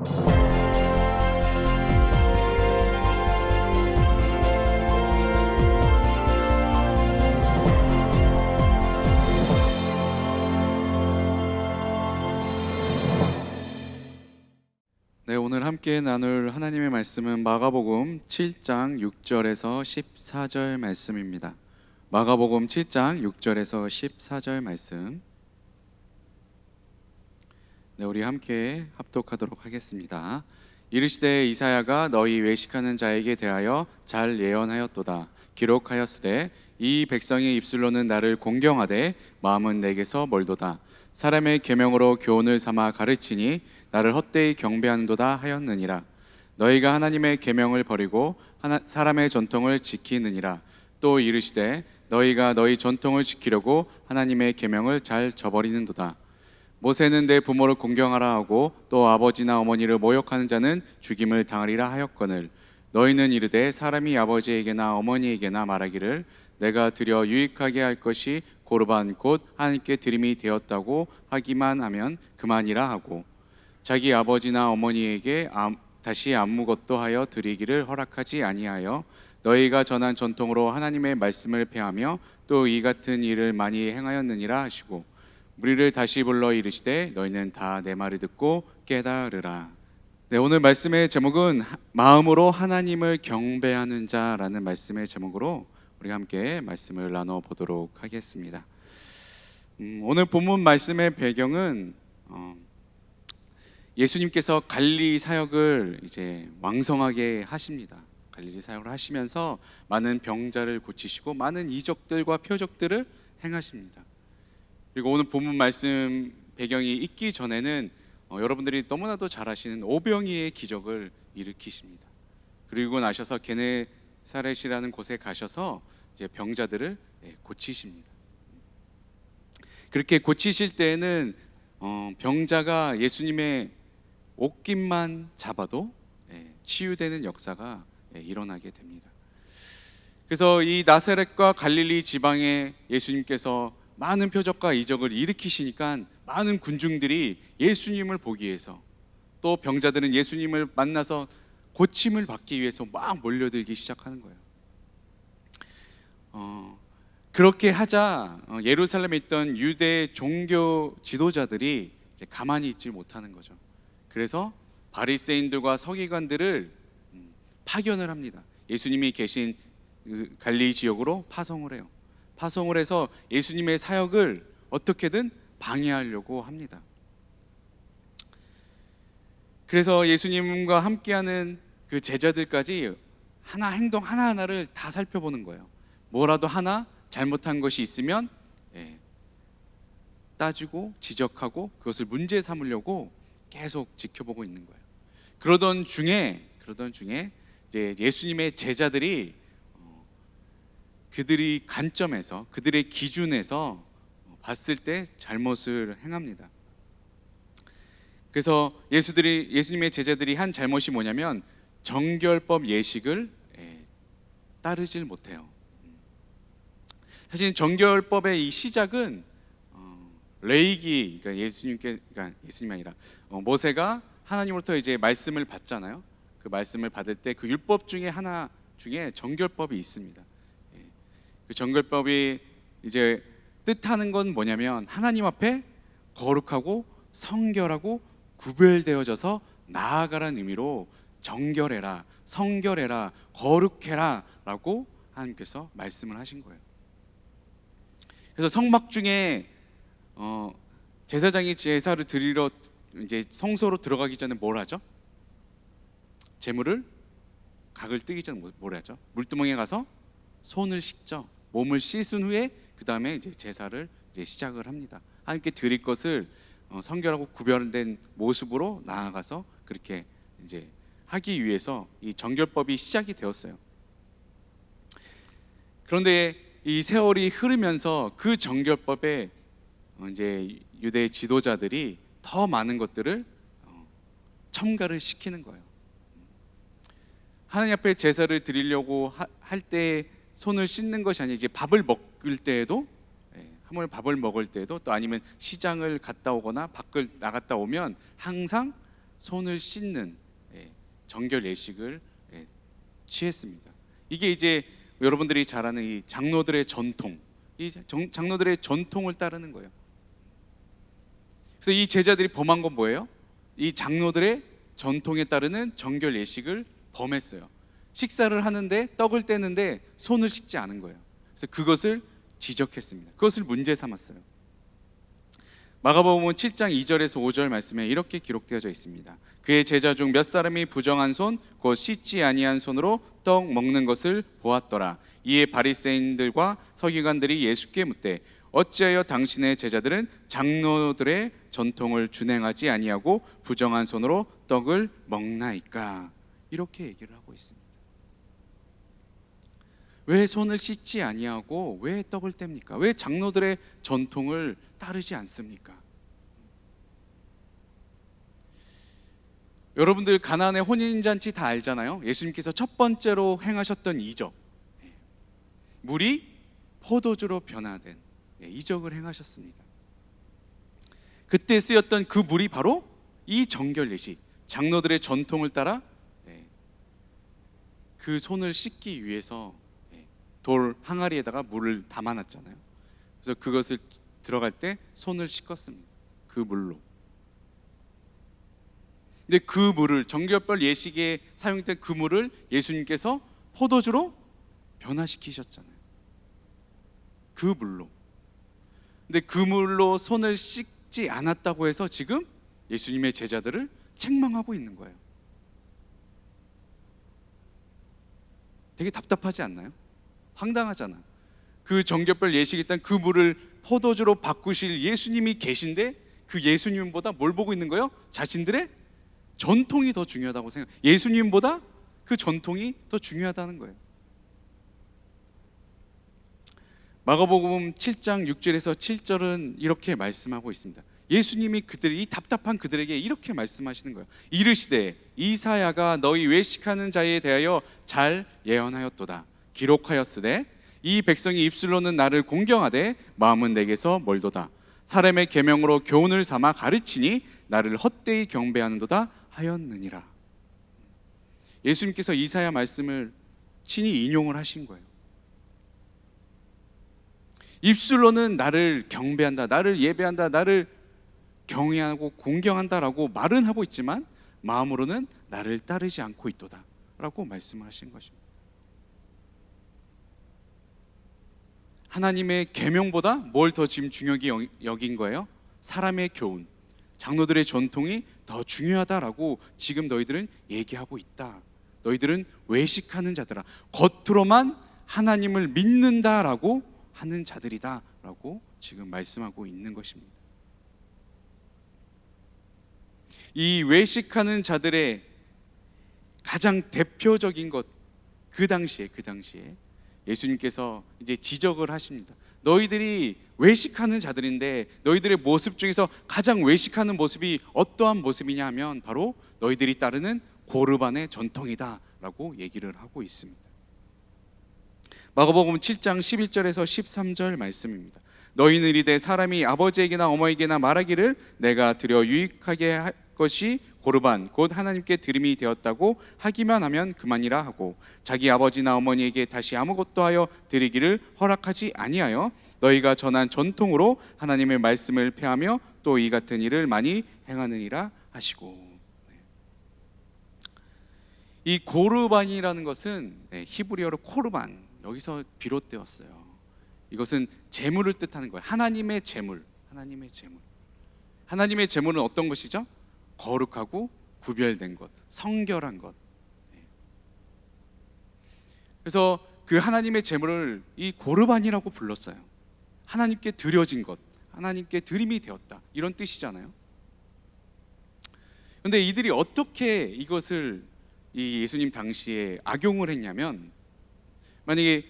네, 오늘 함께 나눌 하나님의 말씀은 마가복음 7장 6절에서 14절 말씀입니다. 마가복음 7장 6절에서 14절 말씀. 네, 우리 함께 합독하도록 하겠습니다. 이르시되 이사야가 너희 외식하는 자에게 대하여 잘 예언하였도다. 기록하였으되 이 백성의 입술로는 나를 공경하되 마음은 내게서 멀도다. 사람의 계명으로 교훈을 삼아 가르치니 나를 헛되이 경배하는도다 하였느니라. 너희가 하나님의 계명을 버리고 사람의 전통을 지키느니라. 또 이르시되 너희가 너희 전통을 지키려고 하나님의 계명을 잘 저버리는도다. 모세는 내 부모를 공경하라 하고 또 아버지나 어머니를 모욕하는 자는 죽임을 당하리라 하였거늘 너희는 이르되 사람이 아버지에게나 어머니에게나 말하기를 내가 드려 유익하게 할 것이 고르반 곧 하나님께 드림이 되었다고 하기만 하면 그만이라 하고 자기 아버지나 어머니에게 다시 아무것도 하여 드리기를 허락하지 아니하여 너희가 전한 전통으로 하나님의 말씀을 폐하며 또 이 같은 일을 많이 행하였느니라 하시고 무리를 다시 불러 이르시되 너희는 다 내 말을 듣고 깨달으라. 네, 오늘 말씀의 제목은 마음으로 하나님을 경배하는 자라는 말씀의 제목으로 우리 함께 말씀을 나눠보도록 하겠습니다. 오늘 본문 말씀의 배경은 예수님께서 갈릴리 사역을 이제 왕성하게 하십니다. 갈릴리 사역을 하시면서 많은 병자를 고치시고 많은 이적들과 표적들을 행하십니다. 그리고 오늘 본문 말씀 배경이 있기 전에는 여러분들이 너무나도 잘 아시는 오병이의 기적을 일으키십니다. 그리고 나셔서 게네사렛이라는 곳에 가셔서 이제 병자들을 고치십니다. 그렇게 고치실 때에는 병자가 예수님의 옷깃만 잡아도 치유되는 역사가 일어나게 됩니다. 그래서 이 나사렛과 갈릴리 지방에 예수님께서 많은 표적과 이적을 일으키시니까 많은 군중들이 예수님을 보기 위해서 또 병자들은 예수님을 만나서 고침을 받기 위해서 막 몰려들기 시작하는 거예요. 그렇게 하자 예루살렘에 있던 유대 종교 지도자들이 이제 가만히 있지 못하는 거죠. 그래서 바리새인들과 서기관들을 파견을 합니다. 예수님이 계신 갈릴리 지역으로 파송을 해요. 파송을 해서 예수님의 사역을 어떻게든 방해하려고 합니다. 그래서 예수님과 함께하는 그 제자들까지 행동 하나하나를 다 살펴보는 거예요. 뭐라도 하나 잘못한 것이 있으면 따지고 지적하고 그것을 문제 삼으려고 계속 지켜보고 있는 거예요. 그러던 중에 이제 예수님의 제자들이 그들이 관점에서 그들의 기준에서 봤을 때 잘못을 행합니다. 그래서 예수님의 제자들이 한 잘못이 뭐냐면 정결법 예식을 따르질 못해요. 사실 정결법의 이 시작은 레위기, 그러니까 예수님이 아니라 모세가 하나님으로부터 이제 말씀을 받잖아요. 그 말씀을 받을 때 그 율법 중에 하나 중에 정결법이 있습니다. 그 정결법이 이제 뜻하는 건 뭐냐면 하나님 앞에 거룩하고 성결하고 구별되어져서 나아가라는 의미로 정결해라, 성결해라, 거룩해라 라고 하나님께서 말씀을 하신 거예요. 그래서 성막 중에 제사장이 제사를 드리러 이제 성소로 들어가기 전에 뭘 하죠? 제물을 각을 뜨기 전에 뭘 하죠? 물두멍에 가서 손을 씻죠. 몸을 씻은 후에 그 다음에 이제 제사를 이제 시작을 합니다. 하나님께 드릴 것을 성결하고 구별된 모습으로 나아가서 그렇게 이제 하기 위해서 이 정결법이 시작이 되었어요. 그런데 이 세월이 흐르면서 그 정결법에 이제 유대 지도자들이 더 많은 것들을 첨가를 시키는 거예요. 하나님 앞에 제사를 드리려고 할 때 손을 씻는 것이 아니라 이제 밥을 먹을 때에도 하물 밥을 먹을 때에도 또 아니면 시장을 갔다 오거나 밖을 나갔다 오면 항상 손을 씻는 정결 예식을 취했습니다. 이게 이제 여러분들이 잘 아는 이 장로들의 전통, 이 장로들의 전통을 따르는 거예요. 그래서 이 제자들이 범한 건 뭐예요? 이 장로들의 전통에 따르는 정결 예식을 범했어요. 식사를 하는데 떡을 떼는데 손을 씻지 않은 거예요. 그래서 그것을 지적했습니다. 그것을 문제 삼았어요. 마가복음 7장 2절에서 5절 말씀에 이렇게 기록되어져 있습니다. 그의 제자 중 몇 사람이 부정한 손 곧 씻지 아니한 손으로 떡 먹는 것을 보았더라. 이에 바리새인들과 서기관들이 예수께 묻되 어찌하여 당신의 제자들은 장로들의 전통을 준행하지 아니하고 부정한 손으로 떡을 먹나이까? 이렇게 얘기를 하고 있습니다. 왜 손을 씻지 아니하고 왜 떡을 뗍니까? 왜 장로들의 전통을 따르지 않습니까? 여러분들 가나안의 혼인잔치 다 알잖아요. 예수님께서 첫 번째로 행하셨던 이적, 물이 포도주로 변화된 이적을 행하셨습니다. 그때 쓰였던 그 물이 바로 이 정결 예식, 장로들의 전통을 따라 그 손을 씻기 위해서 돌 항아리에다가 물을 담아놨잖아요. 그래서 그것을 들어갈 때 손을 씻었습니다. 그 물로. 근데 그 물을, 정결별 예식에 사용된 그 물을 예수님께서 포도주로 변화시키셨잖아요. 그 물로. 근데 그 물로 손을 씻지 않았다고 해서 지금 예수님의 제자들을 책망하고 있는 거예요. 되게 답답하지 않나요? 황당하잖아. 그 정결별 예식, 일단 그 물을 포도주로 바꾸실 예수님이 계신데 그 예수님보다 뭘 보고 있는 거예요? 자신들의 전통이 더 중요하다고 생각. 예수님보다 그 전통이 더 중요하다는 거예요. 마가복음 7장 6절에서 7절은 이렇게 말씀하고 있습니다. 예수님이 이 답답한 그들에게 이렇게 말씀하시는 거예요. 이르시되 이사야가 너희 외식하는 자에 대하여 잘 예언하였도다. 기록하였으되 이 백성이 입술로는 나를 공경하되 마음은 내게서 멀도다. 사람의 계명으로 교훈을 삼아 가르치니 나를 헛되이 경배하는도다 하였느니라. 예수님께서 이사야 말씀을 친히 인용을 하신 거예요. 입술로는 나를 경배한다, 나를 예배한다, 나를 경외하고 공경한다라고 말은 하고 있지만 마음으로는 나를 따르지 않고 있도다 라고 말씀을 하신 것입니다. 하나님의 계명보다 뭘 더 지금 중요하게 여긴 거예요? 사람의 교훈, 장로들의 전통이 더 중요하다라고 지금 너희들은 얘기하고 있다. 너희들은 외식하는 자들아, 겉으로만 하나님을 믿는다라고 하는 자들이다 라고 지금 말씀하고 있는 것입니다. 이 외식하는 자들의 가장 대표적인 것, 그 당시에 예수님께서 이제 지적을 하십니다. 너희들이 외식하는 자들인데 너희들의 모습 중에서 가장 외식하는 모습이 어떠한 모습이냐 하면 바로 너희들이 따르는 고르반의 전통이다 라고 얘기를 하고 있습니다. 마가복음 7장 11절에서 13절 말씀입니다. 너희는 이르되 사람이 아버지에게나 어머니에게나 말하기를 내가 드려 유익하게 할 것이 고르반 곧 하나님께 드림이 되었다고 하기만 하면 그만이라 하고 자기 아버지나 어머니에게 다시 아무것도 하여 드리기를 허락하지 아니하여 너희가 전한 전통으로 하나님의 말씀을 폐하며 또 이 같은 일을 많이 행하느니라 하시고. 이 고르반이라는 것은 히브리어로 코르반, 여기서 비롯되었어요. 이것은 제물을 뜻하는 거예요. 하나님의 제물. 하나님의 제물은 어떤 것이죠? 거룩하고 구별된 것, 성결한 것. 그래서 그 하나님의 제물을 이 고르반이라고 불렀어요. 하나님께 드려진 것, 하나님께 드림이 되었다, 이런 뜻이잖아요. 그런데 이들이 어떻게 이것을 이 예수님 당시에 악용을 했냐면, 만약에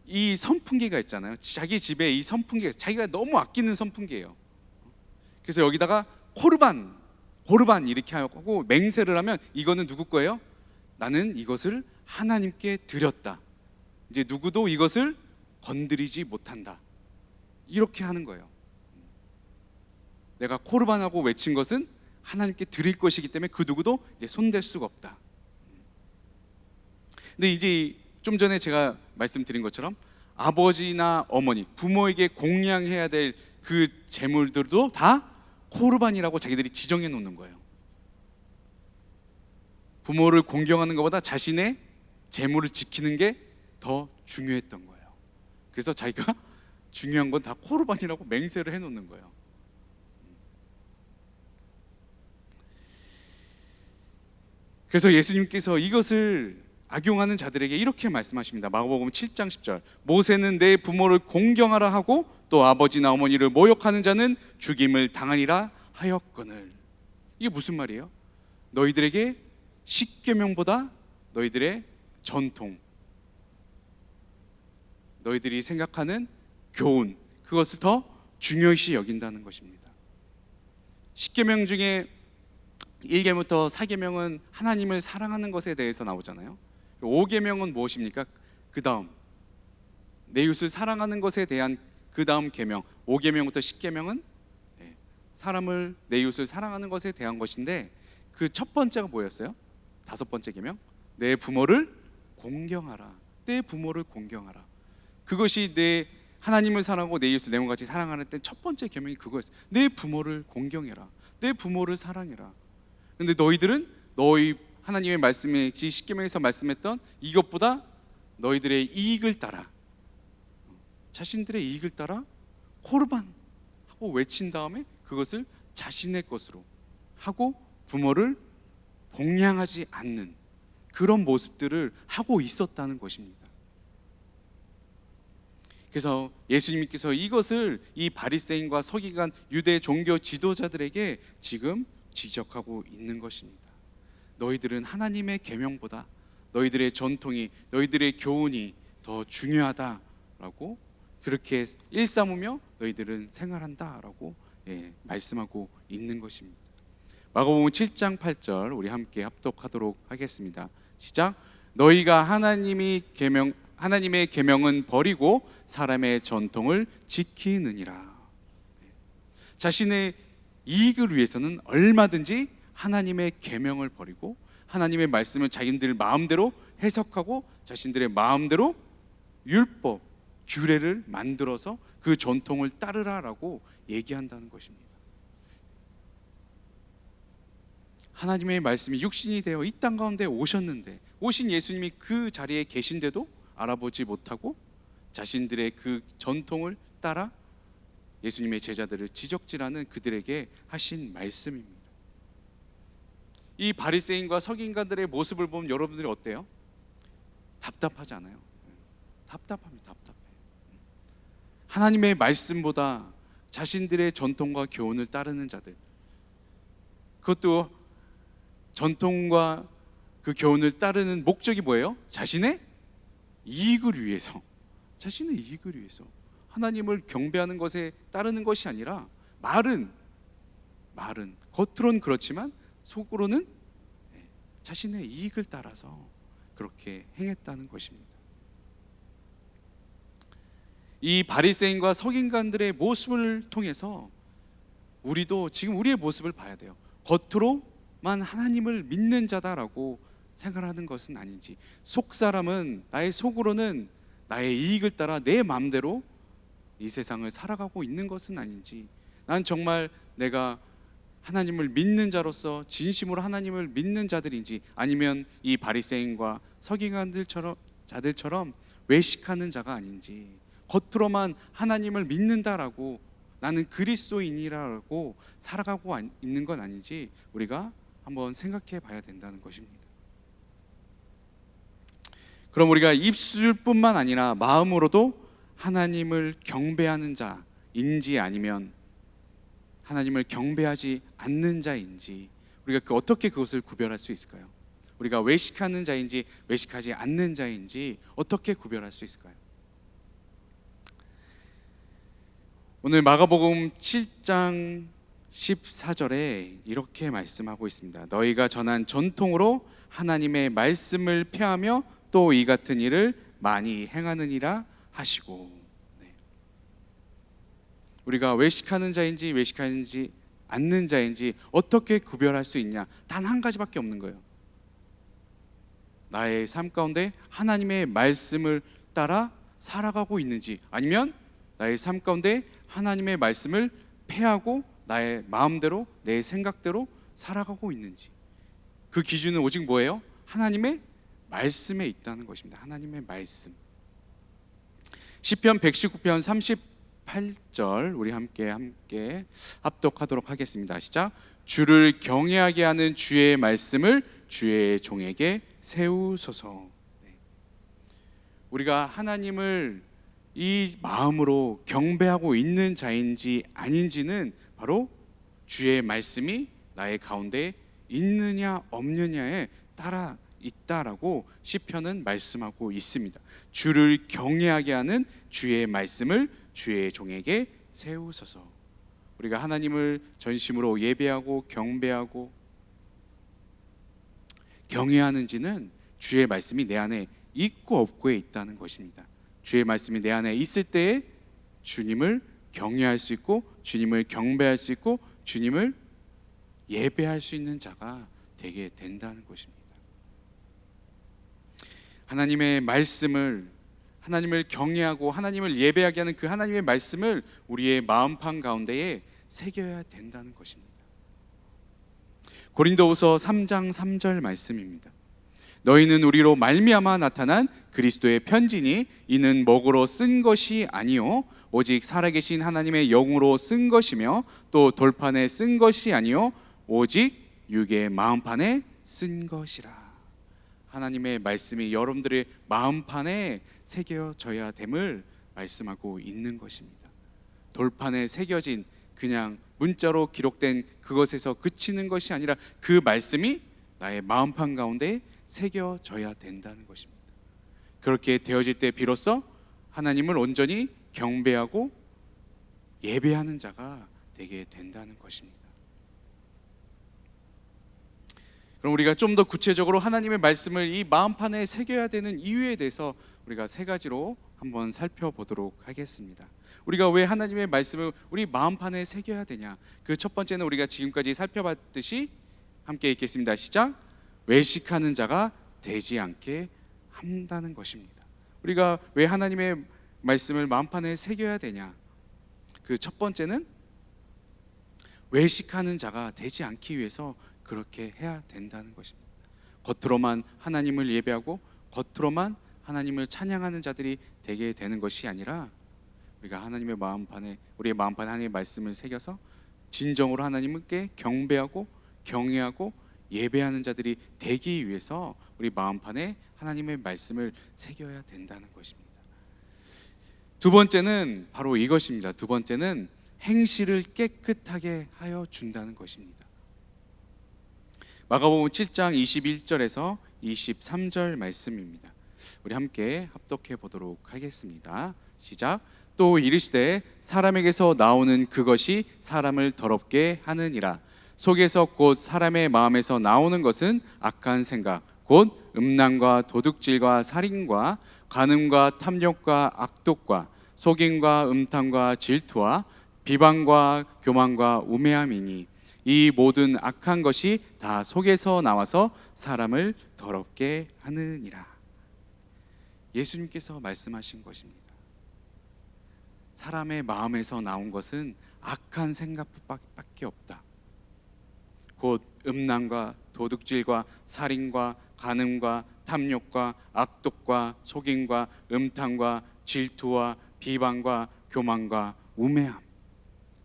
이 선풍기가 있잖아요. 자기 집에 이 선풍기가, 자기가 너무 아끼는 선풍기예요. 그래서 여기다가 고르반 이렇게 하고 맹세를 하면 이거는 누구 거예요? 나는 이것을 하나님께 드렸다. 이제 누구도 이것을 건드리지 못한다. 이렇게 하는 거예요. 내가 코르반하고 외친 것은 하나님께 드릴 것이기 때문에 그 누구도 이제 손댈 수가 없다. 근데 이제 좀 전에 제가 말씀드린 것처럼 아버지나 어머니, 부모에게 공양해야 될 그 재물들도 다 코르반이라고 자기들이 지정해 놓는 거예요. 부모를 공경하는 것보다 자신의 재물을 지키는 게 더 중요했던 거예요. 그래서 자기가 중요한 건 다 코르반이라고 맹세를 해 놓는 거예요. 그래서 예수님께서 이것을 악용하는 자들에게 이렇게 말씀하십니다. 마가복음 7장 10절. 모세는 내 부모를 공경하라 하고 또 아버지나 어머니를 모욕하는 자는 죽임을 당하리라 하였거늘. 이게 무슨 말이에요? 너희들에게 십계명보다 너희들의 전통, 너희들이 생각하는 교훈, 그것을 더 중요시 여긴다는 것입니다. 십계명 중에 1계명부터 4계명은 하나님을 사랑하는 것에 대해서 나오잖아요. 5계명은 무엇입니까? 그 다음 내 이웃을 사랑하는 것에 대한 그 다음 계명, 5계명부터 10계명은 사람을, 내 이웃을 사랑하는 것에 대한 것인데, 그 첫 번째가 뭐였어요? 5번째 계명, 내 부모를 공경하라. 내 부모를 공경하라. 그것이 내 하나님을 사랑하고 내 이웃을 내 몸같이 사랑하는 때 첫 번째 계명이 그거였어요. 내 부모를 공경해라. 내 부모를 사랑해라. 근데 너희들은 너희 하나님의 말씀에, 십계명에서 말씀했던 이것보다 너희들의 이익을 따라, 자신들의 이익을 따라 코르반 하고 외친 다음에 그것을 자신의 것으로 하고 부모를 공양하지 않는 그런 모습들을 하고 있었다는 것입니다. 그래서 예수님께서 이것을 이 바리새인과 서기관, 유대 종교 지도자들에게 지금 지적하고 있는 것입니다. 너희들은 하나님의 계명보다 너희들의 전통이, 너희들의 교훈이 더 중요하다라고 그렇게 일삼으며 너희들은 생활한다라고 말씀하고 있는 것입니다. 마가복음 7장 8절 우리 함께 합독하도록 하겠습니다. 시작. 너희가 하나님의 계명은 버리고 사람의 전통을 지키느니라. 자신의 이익을 위해서는 얼마든지 하나님의 계명을 버리고 하나님의 말씀을 자기들 마음대로 해석하고 자신들의 마음대로 율법, 규례를 만들어서 그 전통을 따르라라고 얘기한다는 것입니다. 하나님의 말씀이 육신이 되어 이 땅 가운데 오셨는데, 오신 예수님이 그 자리에 계신데도 알아보지 못하고 자신들의 그 전통을 따라 예수님의 제자들을 지적질하는 그들에게 하신 말씀입니다. 이 바리새인과 서기관들의 모습을 보면 여러분들이 어때요? 답답하지 않아요? 답답합니다. 답답해. 하나님의 말씀보다 자신들의 전통과 교훈을 따르는 자들, 그것도 전통과 그 교훈을 따르는 목적이 뭐예요? 자신의 이익을 위해서, 자신의 이익을 위해서 하나님을 경배하는 것에 따르는 것이 아니라 말은 겉으로는 그렇지만 속으로는 자신의 이익을 따라서 그렇게 행했다는 것입니다. 이 바리새인과 서기관들의 모습을 통해서 우리도 지금 우리의 모습을 봐야 돼요. 겉으로만 하나님을 믿는 자다라고 생각하는 것은 아닌지, 속사람은, 나의 속으로는 나의 이익을 따라 내 마음대로 이 세상을 살아가고 있는 것은 아닌지, 난 정말 내가 하나님을 믿는 자로서 진심으로 하나님을 믿는 자들인지, 아니면 이 바리새인과 서기관들처럼 외식하는 자가 아닌지, 겉으로만 하나님을 믿는다라고 나는 그리스도인이라고 살아가고 있는 건 아닌지 우리가 한번 생각해 봐야 된다는 것입니다. 그럼 우리가 입술뿐만 아니라 마음으로도 하나님을 경배하는 자인지 아니면 하나님을 경배하지 않는 자인지, 우리가 어떻게 그것을 구별할 수 있을까요? 우리가 외식하는 자인지 외식하지 않는 자인지 어떻게 구별할 수 있을까요? 오늘 마가복음 7장 14절에 이렇게 말씀하고 있습니다. 너희가 전한 전통으로 하나님의 말씀을 폐하며 또 이 같은 일을 많이 행하느니라 하시고, 우리가 외식하는 자인지 외식하는지 않는 자인지 어떻게 구별할 수 있냐? 단 한 가지밖에 없는 거예요. 나의 삶 가운데 하나님의 말씀을 따라 살아가고 있는지, 아니면 나의 삶 가운데 하나님의 말씀을 패하고 나의 마음대로 내 생각대로 살아가고 있는지, 그 기준은 오직 뭐예요? 하나님의 말씀에 있다는 것입니다. 하나님의 말씀. 시편 119편 38절 우리 함께 합독하도록 하겠습니다. 시작. 주를 경외하게 하는 주의 말씀을 주의 종에게 세우소서. 우리가 하나님을 이 마음으로 경배하고 있는 자인지 아닌지는 바로 주의 말씀이 나의 가운데 있느냐 없느냐에 따라 있다라고 시편은 말씀하고 있습니다. 주를 경외하게 하는 주의 말씀을 주의 종에게 세우소서. 우리가 하나님을 전심으로 예배하고 경배하고 경외하는지는 주의 말씀이 내 안에 있고 없고에 있다는 것입니다. 주의 말씀이 내 안에 있을 때에 주님을 경외할 수 있고 주님을 경배할 수 있고 주님을 예배할 수 있는 자가 되게 된다는 것입니다. 하나님의 말씀을, 하나님을 경외하고 하나님을 예배하게 하는 그 하나님의 말씀을 우리의 마음판 가운데에 새겨야 된다는 것입니다. 고린도후서 3장 3절 말씀입니다. 너희는 우리로 말미암아 나타난 그리스도의 편지니 이는 먹으로 쓴 것이 아니요 오직 살아계신 하나님의 영으로 쓴 것이며 또 돌판에 쓴 것이 아니요 오직 육의 마음판에 쓴 것이라. 하나님의 말씀이 여러분들의 마음판에 새겨져야 됨을 말씀하고 있는 것입니다. 돌판에 새겨진 그냥 문자로 기록된 그것에서 그치는 것이 아니라 그 말씀이 나의 마음판 가운데 새겨져야 된다는 것입니다. 그렇게 되어질 때 비로소 하나님을 온전히 경배하고 예배하는 자가 되게 된다는 것입니다. 그럼 우리가 좀 더 구체적으로 하나님의 말씀을 이 마음판에 새겨야 되는 이유에 대해서 우리가 세 가지로 한번 살펴보도록 하겠습니다. 우리가 왜 하나님의 말씀을 우리 마음판에 새겨야 되냐? 그 첫 번째는 우리가 지금까지 살펴봤듯이 함께 읽겠습니다. 시작. 외식하는 자가 되지 않게 한다는 것입니다. 우리가 왜 하나님의 말씀을 마음판에 새겨야 되냐? 그 첫 번째는 외식하는 자가 되지 않기 위해서 그렇게 해야 된다는 것입니다. 겉으로만 하나님을 예배하고 겉으로만 하나님을 찬양하는 자들이 되게 되는 것이 아니라 우리가 하나님의 마음판에 우리의 마음판에 하나님의 말씀을 새겨서 진정으로 하나님께 경배하고 경외하고 예배하는 자들이 되기 위해서 우리 마음판에 하나님의 말씀을 새겨야 된다는 것입니다. 두 번째는 바로 이것입니다. 두 번째는 행실을 깨끗하게 하여 준다는 것입니다. 마가복음 7장 21절에서 23절 말씀입니다. 우리 함께 합독해 보도록 하겠습니다. 시작. 또 이르시되 사람에게서 나오는 그것이 사람을 더럽게 하느니라. 속에서 곧 사람의 마음에서 나오는 것은 악한 생각 곧 음란과 도둑질과 살인과 간음과 탐욕과 악독과 속임과 음탕과 질투와 비방과 교만과 우매함이니 이 모든 악한 것이 다 속에서 나와서 사람을 더럽게 하느니라. 예수님께서 말씀하신 것입니다. 사람의 마음에서 나온 것은 악한 생각밖에 없다. 곧 음란과 도둑질과 살인과 간음과 탐욕과 악독과 속임과 음탕과 질투와 비방과 교만과 우매함,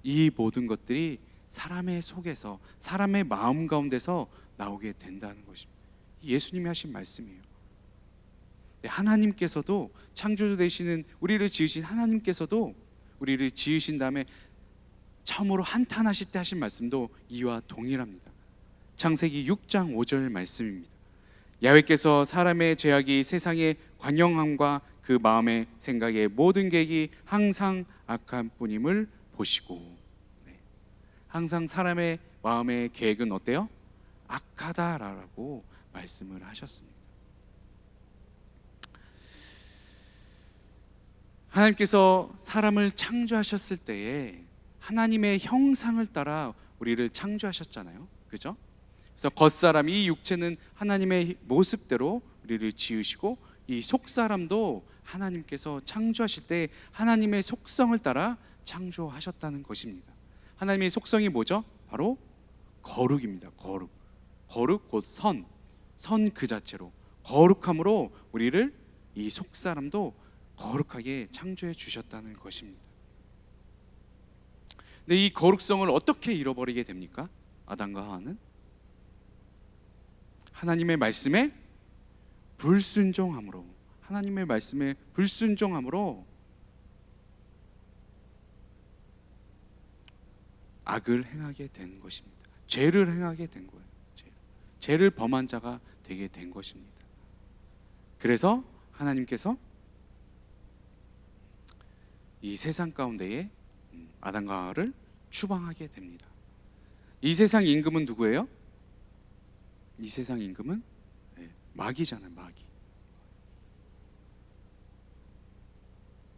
이 모든 것들이 사람의 속에서 사람의 마음 가운데서 나오게 된다는 것입니다. 예수님이 하신 말씀이에요. 하나님께서도 창조주 되시는 우리를 지으신 하나님께서도 우리를 지으신 다음에 처음으로 한탄하실 때 하신 말씀도 이와 동일합니다. 창세기 6장 5절 말씀입니다. 야훼께서 사람의 죄악이 세상의 관영함과 그 마음의 생각의 모든 계획이 항상 악한 뿐임을 보시고, 항상 사람의 마음의 계획은 어때요? 악하다라고 말씀을 하셨습니다. 하나님께서 사람을 창조하셨을 때에 하나님의 형상을 따라 우리를 창조하셨잖아요. 그죠? 그래서 겉사람, 이 육체는 하나님의 모습대로 우리를 지으시고, 이 속사람도 하나님께서 창조하실 때 하나님의 속성을 따라 창조하셨다는 것입니다. 하나님의 속성이 뭐죠? 바로 거룩입니다. 거룩. 거룩 곧 선. 선 그 자체로 거룩함으로 우리를, 이 속사람도 거룩하게 창조해 주셨다는 것입니다. 근데 이 거룩성을 어떻게 잃어버리게 됩니까? 아담과 하와는 하나님의 말씀에 불순종함으로, 하나님의 말씀에 불순종함으로 악을 행하게 된 것입니다. 죄를 행하게 된 거예요. 죄를 범한 자가 되게 된 것입니다. 그래서 하나님께서 이 세상 가운데에 아담과 하와를 추방하게 됩니다. 이 세상 임금은 누구예요? 이 세상 임금은 마귀잖아요.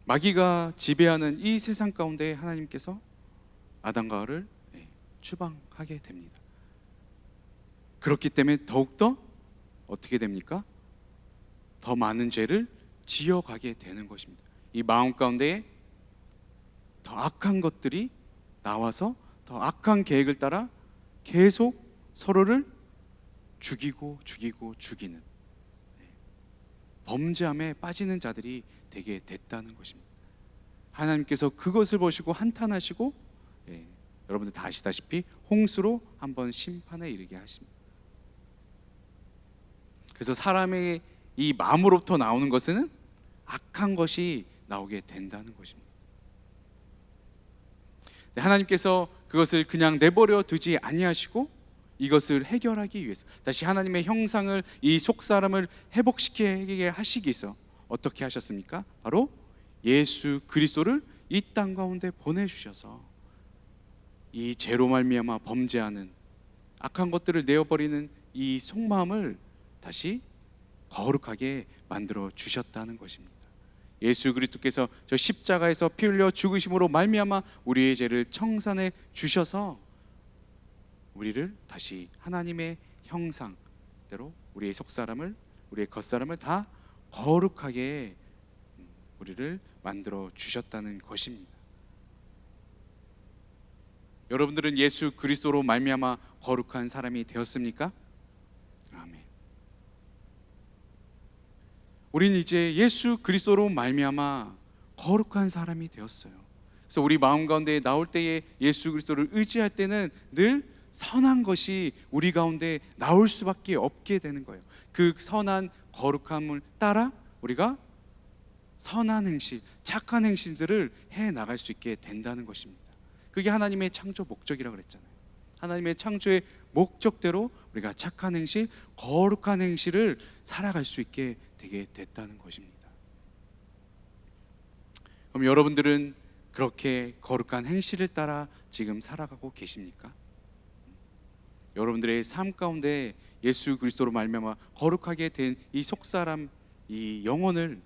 마귀가 지배하는 이 세상 가운데 하나님께서 아담과 하와를 추방하게 됩니다. 그렇기 때문에 더욱더 어떻게 됩니까? 더 많은 죄를 지어가게 되는 것입니다. 이 마음 가운데에 더 악한 것들이 나와서 더 악한 계획을 따라 계속 서로를 죽이고 죽이는 범죄함에 빠지는 자들이 되게 됐다는 것입니다. 하나님께서 그것을 보시고 한탄하시고, 여러분들 다 아시다시피 홍수로 한번 심판에 이르게 하십니다. 그래서 사람의 이 마음으로부터 나오는 것은 악한 것이 나오게 된다는 것입니다. 하나님께서 그것을 그냥 내버려 두지 아니하시고 이것을 해결하기 위해서 다시 하나님의 형상을, 이 속사람을 회복시키게 하시기 위해서 어떻게 하셨습니까? 바로 예수 그리스도를 이 땅 가운데 보내주셔서 이 죄로 말미암아 범죄하는 악한 것들을 내어버리는 이 속마음을 다시 거룩하게 만들어 주셨다는 것입니다. 예수 그리스도께서 저 십자가에서 피 흘려 죽으심으로 말미암아 우리의 죄를 청산해 주셔서 우리를 다시 하나님의 형상대로, 우리의 속사람을, 우리의 겉사람을 다 거룩하게 우리를 만들어 주셨다는 것입니다. 여러분들은 예수 그리스도로 말미암아 거룩한 사람이 되었습니까? 아멘. 우리는 이제 예수 그리스도로 말미암아 거룩한 사람이 되었어요. 그래서 우리 마음 가운데 나올 때에 예수 그리스도를 의지할 때는 늘 선한 것이 우리 가운데 나올 수밖에 없게 되는 거예요. 그 선한 거룩함을 따라 우리가 선한 행실, 착한 행실들을 해 나갈 수 있게 된다는 것입니다. 그게 하나님의 창조 목적이라고 그랬잖아요. 하나님의 창조의 목적대로 우리가 착한 행실, 거룩한 행실을 살아갈 수 있게 되게 됐다는 것입니다. 그럼 여러분들은 그렇게 거룩한 행실을 따라 지금 살아가고 계십니까? 여러분들의 삶 가운데 예수 그리스도로 말미암아 거룩하게 된 이 속사람, 이 영혼을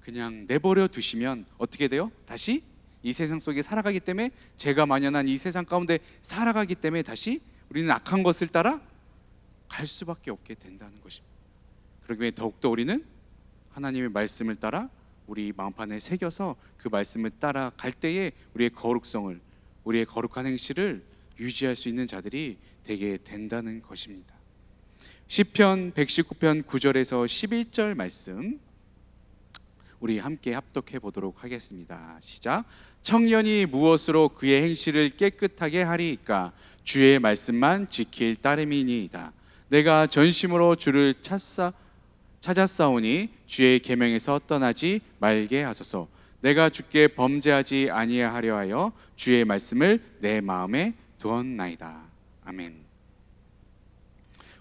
그냥 내버려 두시면 어떻게 돼요? 다시 이 세상 속에 살아가기 때문에, 죄가 만연한 이 세상 가운데 살아가기 때문에 다시 우리는 악한 것을 따라 갈 수밖에 없게 된다는 것입니다. 그렇기 때문에 더욱더 우리는 하나님의 말씀을 따라 우리 마음판에 새겨서 그 말씀을 따라 갈 때에 우리의 거룩성을, 우리의 거룩한 행실을 유지할 수 있는 자들이 되게 된다는 것입니다. 시편 119편 9절에서 11절 말씀 우리 함께 합독해 보도록 하겠습니다. 시작. 청년이 무엇으로 그의 행실을 깨끗하게 하리이까? 주의 말씀만 지킬 따름이니이다. 내가 전심으로 주를 찾았사오니 주의 계명에서 떠나지 말게 하소서. 내가 주께 범죄하지 아니하려 하여 주의 말씀을 내 마음에 두었나이다. 아멘.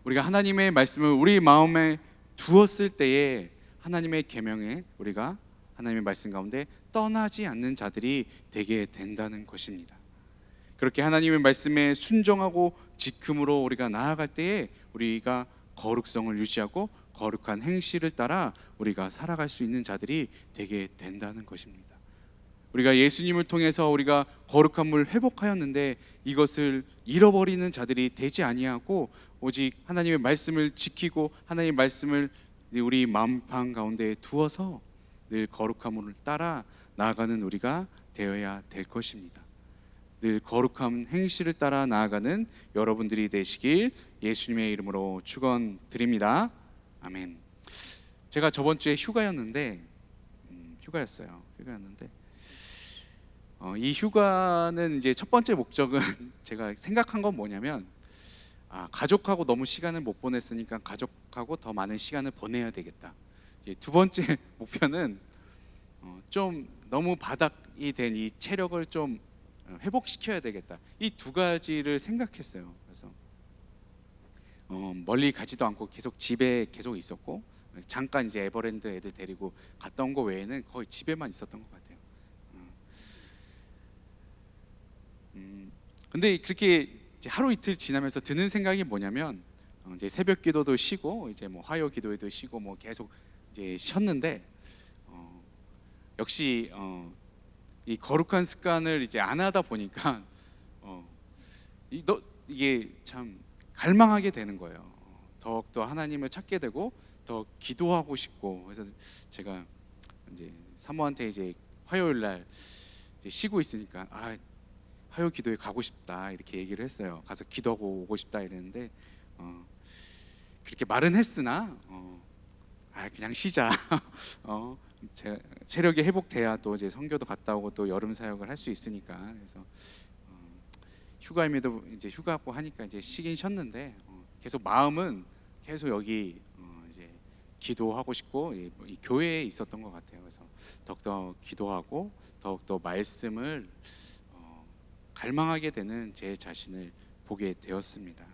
우리가 하나님의 말씀을 우리 마음에 두었을 때에 하나님의 계명에 우리가 하나님의 말씀 가운데 떠나지 않는 자들이 되게 된다는 것입니다. 그렇게 하나님의 말씀에 순종하고 지킴으로 우리가 나아갈 때에 우리가 거룩성을 유지하고 거룩한 행실을 따라 우리가 살아갈 수 있는 자들이 되게 된다는 것입니다. 우리가 예수님을 통해서 우리가 거룩함을 회복하였는데 이것을 잃어버리는 자들이 되지 아니하고 오직 하나님의 말씀을 지키고 하나님의 말씀을 우리 마음판 가운데 두어서 늘 거룩함을 따라 나아가는 우리가 되어야 될 것입니다. 늘 거룩한 행실을 따라 나아가는 여러분들이 되시길 예수님의 이름으로 축원드립니다. 아멘. 제가 저번 주에 휴가였는데 이 휴가는 이제 첫 번째 목적은 제가 생각한 건 뭐냐면 가족하고 너무 시간을 못 보냈으니까 가족하고 더 많은 시간을 보내야 되겠다. 이제 두 번째 목표는 좀 너무 바닥이 된 이 체력을 좀 회복시켜야 되겠다. 이 두 가지를 생각했어요. 그래서 멀리 가지도 않고 계속 집에 계속 있었고 잠깐 이제 에버랜드 애들 데리고 갔다 온 거 외에는 거의 집에만 있었던 것 같아요. 근데 그렇게 이제 하루 이틀 지나면서 드는 생각이 뭐냐면 이제 새벽 기도도 쉬고 이제 뭐 화요 기도에도 쉬고 뭐 계속 이제 쉬었는데 역시 이 거룩한 습관을 이제 안 하다 보니까 이게 참 갈망하게 되는 거예요. 더욱더 하나님을 찾게 되고 더 기도하고 싶고. 그래서 제가 이제 사모한테 이제 화요일 날 이제 쉬고 있으니까 화요 기도에 가고 싶다 이렇게 얘기를 했어요. 가서 기도하고 오고 싶다 이랬는데 그렇게 말은 했으나 그냥 쉬자. 체력이 회복돼야 또 이제 선교도 갔다 오고 또 여름 사역을 할 수 있으니까. 그래서 휴가임에도 이제 휴가고 하니까 이제 쉬긴 쉬었는데 계속 마음은 계속 여기 이제 기도하고 싶고 이 교회에 있었던 것 같아요. 그래서 더욱더 기도하고 더욱더 말씀을 갈망하게 되는 제 자신을 보게 되었습니다.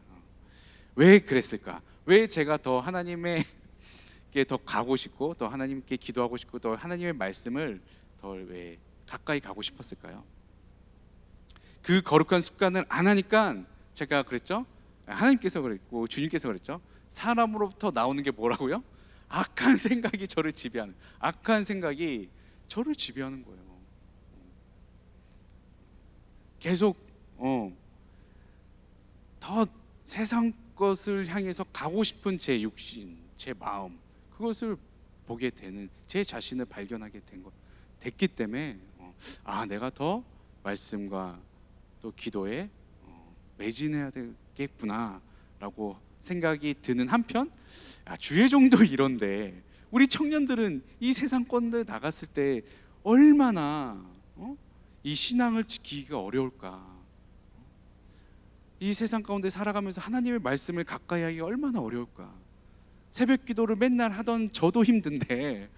왜 그랬을까? 왜 제가 더 하나님께 더 가고 싶고 더 하나님께 기도하고 싶고 더 하나님의 말씀을 더 왜 가까이 가고 싶었을까요? 그 거룩한 습관을 안 하니까 제가 그랬죠. 하나님께서 그랬고 주님께서 그랬죠. 사람으로부터 나오는 게 뭐라고요? 악한 생각이 저를 지배하는, 악한 생각이 저를 지배하는 거예요. 계속 더 세상 것을 향해서 가고 싶은 제 육신, 제 마음, 그것을 보게 되는 제 자신을 발견하게 됐기 때문에 내가 더 말씀과 또 기도에 매진해야 되겠구나라고 생각이 드는 한편 주의 종도 이런데 우리 청년들은 이 세상 건데 나갔을 때 얼마나 이 신앙을 지키기가 어려울까. 이 세상 가운데 살아가면서 하나님의 말씀을 가까이 하기가 얼마나 어려울까. 새벽 기도를 맨날 하던 저도 힘든데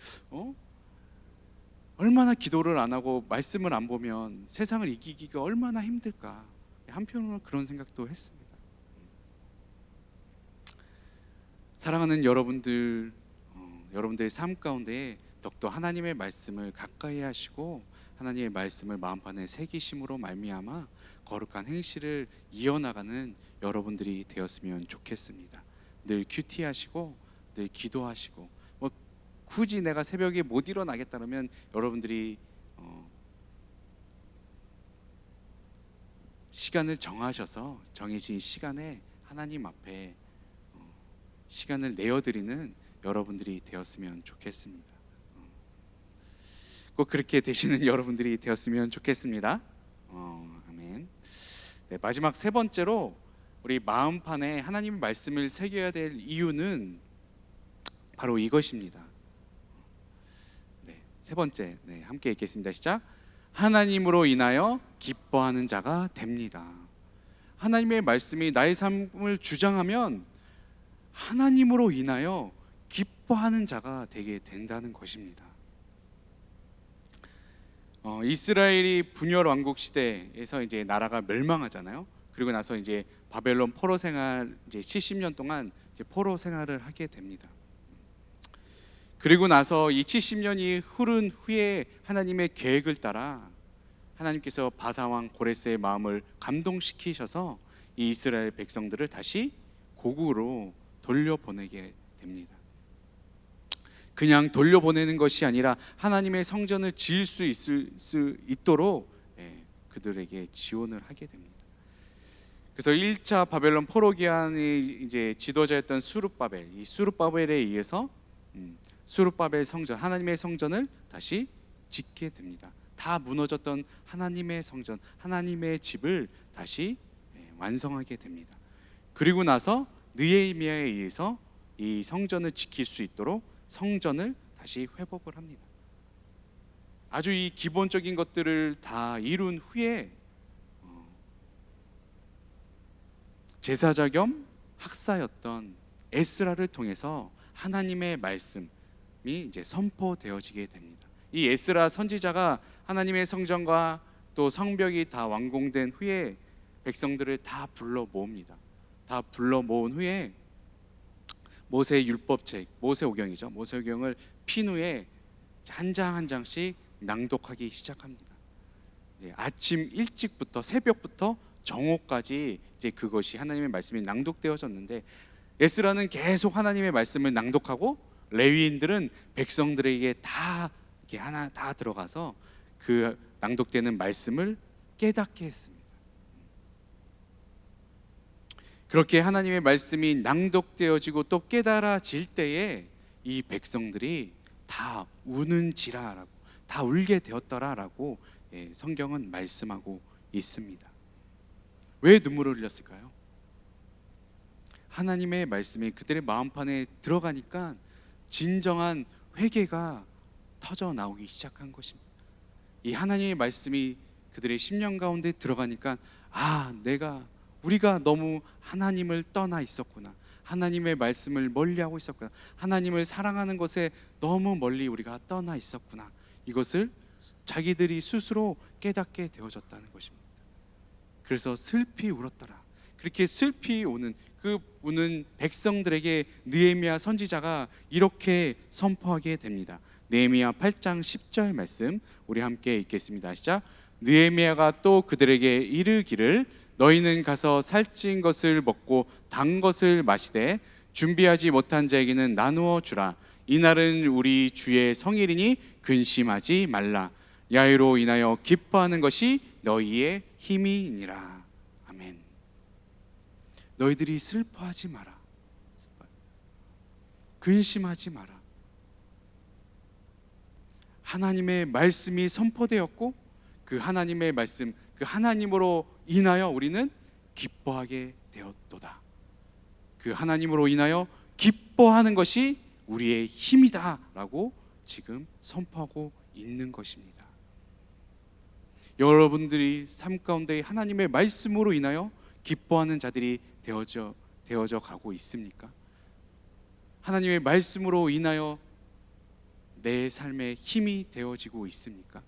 얼마나 기도를 안 하고 말씀을 안 보면 세상을 이기기가 얼마나 힘들까. 한편으로는 그런 생각도 했습니다. 사랑하는 여러분들, 여러분들의 삶 가운데 더욱더 하나님의 말씀을 가까이 하시고 하나님의 말씀을 마음판에 새기심으로 말미암아 거룩한 행실을 이어나가는 여러분들이 되었으면 좋겠습니다. 늘 큐티하시고 늘 기도하시고 굳이 내가 새벽에 못 일어나겠다 그러면 여러분들이 시간을 정하셔서 정해진 시간에 하나님 앞에 시간을 내어드리는 여러분들이 되었으면 좋겠습니다. 꼭 그렇게 되시는 여러분들이 되었으면 좋겠습니다. 아멘. 네, 마지막 세 번째로 우리 마음판에 하나님의 말씀을 새겨야 될 이유는 바로 이것입니다. 네, 세 번째, 함께 읽겠습니다. 시작. 하나님으로 인하여 기뻐하는 자가 됩니다. 하나님의 말씀이 나의 삶을 주장하면 하나님으로 인하여 기뻐하는 자가 되게 된다는 것입니다. 이스라엘이 분열 왕국 시대에서 이제 나라가 멸망하잖아요. 그리고 나서 이제 바벨론 포로 생활 이제 70년 동안 이제 포로 생활을 하게 됩니다. 그리고 나서 이 70년이 흐른 후에 하나님의 계획을 따라 하나님께서 바사 왕 고레스의 마음을 감동시키셔서 이 이스라엘 백성들을 다시 고국으로 돌려보내게 됩니다. 그냥 돌려보내는 것이 아니라 하나님의 성전을 지을 수 있도록 그들에게 지원을 하게 됩니다. 그래서 1차 바벨론 포로 기한이 이제 지도자였던 수룹바벨, 이 수룹바벨에 의해서 수룹바벨 성전, 하나님의 성전을 다시 짓게 됩니다. 다 무너졌던 하나님의 성전, 하나님의 집을 다시 완성하게 됩니다. 그리고 나서 느헤미야에 의해서 이 성전을 지킬 수 있도록 성전을 다시 회복을 합니다. 아주 이 기본적인 것들을 다 이룬 후에 제사자 겸 학사였던 에스라를 통해서 하나님의 말씀이 이제 선포되어지게 됩니다. 이 에스라 선지자가 하나님의 성전과 또 성벽이 다 완공된 후에 백성들을 다 불러 모읍니다. 다 불러 모은 후에 모세 율법책, 모세오경이죠. 모세오경을 핀 후에 한 장 한 장씩 낭독하기 시작합니다. 이제 아침 일찍부터 새벽부터 정오까지 이제 그것이 하나님의 말씀이 낭독되어졌는데, 에스라는 계속 하나님의 말씀을 낭독하고 레위인들은 백성들에게 다 이렇게 하나 다 들어가서 그 낭독되는 말씀을 깨닫게 했습니다. 그렇게 하나님의 말씀이 낭독되어지고 또 깨달아질 때에 이 백성들이 다 우는지라라고, 다 울게 되었더라라고 성경은 말씀하고 있습니다. 왜 눈물을 흘렸을까요? 하나님의 말씀이 그들의 마음판에 들어가니까 진정한 회개가 터져 나오기 시작한 것입니다. 이 하나님의 말씀이 그들의 심령 가운데 들어가니까 우리가 너무 하나님을 떠나 있었구나, 하나님의 말씀을 멀리하고 있었구나, 하나님을 사랑하는 것에 너무 멀리 우리가 떠나 있었구나, 이것을 자기들이 스스로 깨닫게 되어졌다는 것입니다. 그래서 슬피 울었더라. 그렇게 슬피 우는 백성들에게 느헤미야 선지자가 이렇게 선포하게 됩니다. 느헤미야 8장 10절 말씀 우리 함께 읽겠습니다. 시작. 느헤미야가 또 그들에게 이르기를 너희는 가서 살찐 것을 먹고 단 것을 마시되 준비하지 못한 자에게는 나누어 주라. 이날은 우리 주의 성일이니 근심하지 말라. 야외로 인하여 기뻐하는 것이 너희의 힘이니라. 아멘. 너희들이 슬퍼하지 마라. 근심하지 마라. 하나님의 말씀이 선포되었고 그 하나님의 말씀, 그 하나님으로 인하여 우리는 기뻐하게 되었도다. 그 하나님으로 인하여 기뻐하는 것이 우리의 힘이다 라고 지금 선포하고 있는 것입니다. 여러분들이 삶 가운데 하나님의 말씀으로 인하여 기뻐하는 자들이 되어져 가고 있습니까? 하나님의 말씀으로 인하여 내 삶에 힘이 되어지고 있습니까?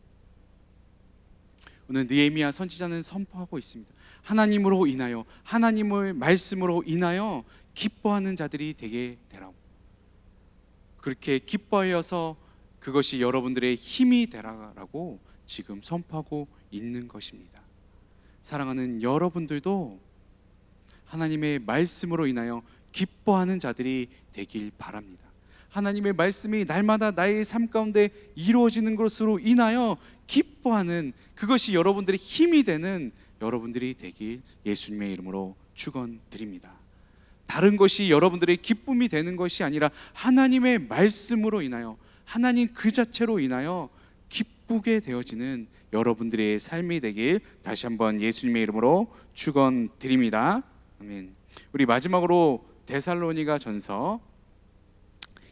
오늘 느헤미야 선지자는 선포하고 있습니다. 하나님으로 인하여, 하나님의 말씀으로 인하여 기뻐하는 자들이 되게 되라고. 그렇게 기뻐하여서 그것이 여러분들의 힘이 되라라고 지금 선포하고 있는 것입니다. 사랑하는 여러분들도 하나님의 말씀으로 인하여 기뻐하는 자들이 되길 바랍니다. 하나님의 말씀이 날마다 나의 삶 가운데 이루어지는 것으로 인하여 기뻐하는, 그것이 여러분들의 힘이 되는 여러분들이 되길 예수님의 이름으로 축원드립니다. 다른 것이 여러분들의 기쁨이 되는 것이 아니라 하나님의 말씀으로 인하여, 하나님 그 자체로 인하여 기쁘게 되어지는 여러분들의 삶이 되길 다시 한번 예수님의 이름으로 축원드립니다. 아멘. 우리 마지막으로 데살로니가 전서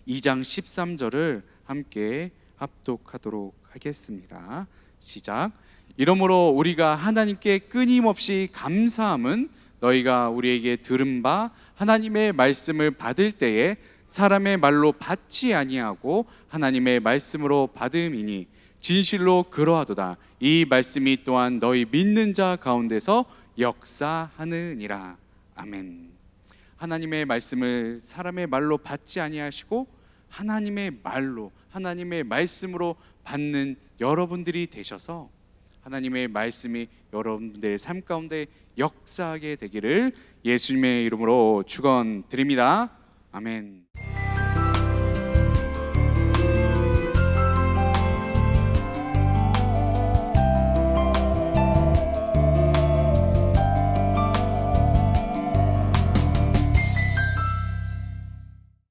2장 13절을 함께 합독하도록 하겠습니다. 시작. 이러므로 우리가 하나님께 끊임없이 감사함은 너희가 우리에게 들은 바 하나님의 말씀을 받을 때에 사람의 말로 받지 아니하고 하나님의 말씀으로 받음이니 진실로 그러하도다. 이 말씀이 또한 너희 믿는 자 가운데서 역사하느니라. 아멘. 하나님의 말씀을 사람의 말로 받지 아니하시고 하나님의 말로, 하나님의 말씀으로 받는 여러분들이 되셔서 하나님의 말씀이 여러분들의 삶 가운데 역사하게 되기를 예수님의 이름으로 축원드립니다. 아멘.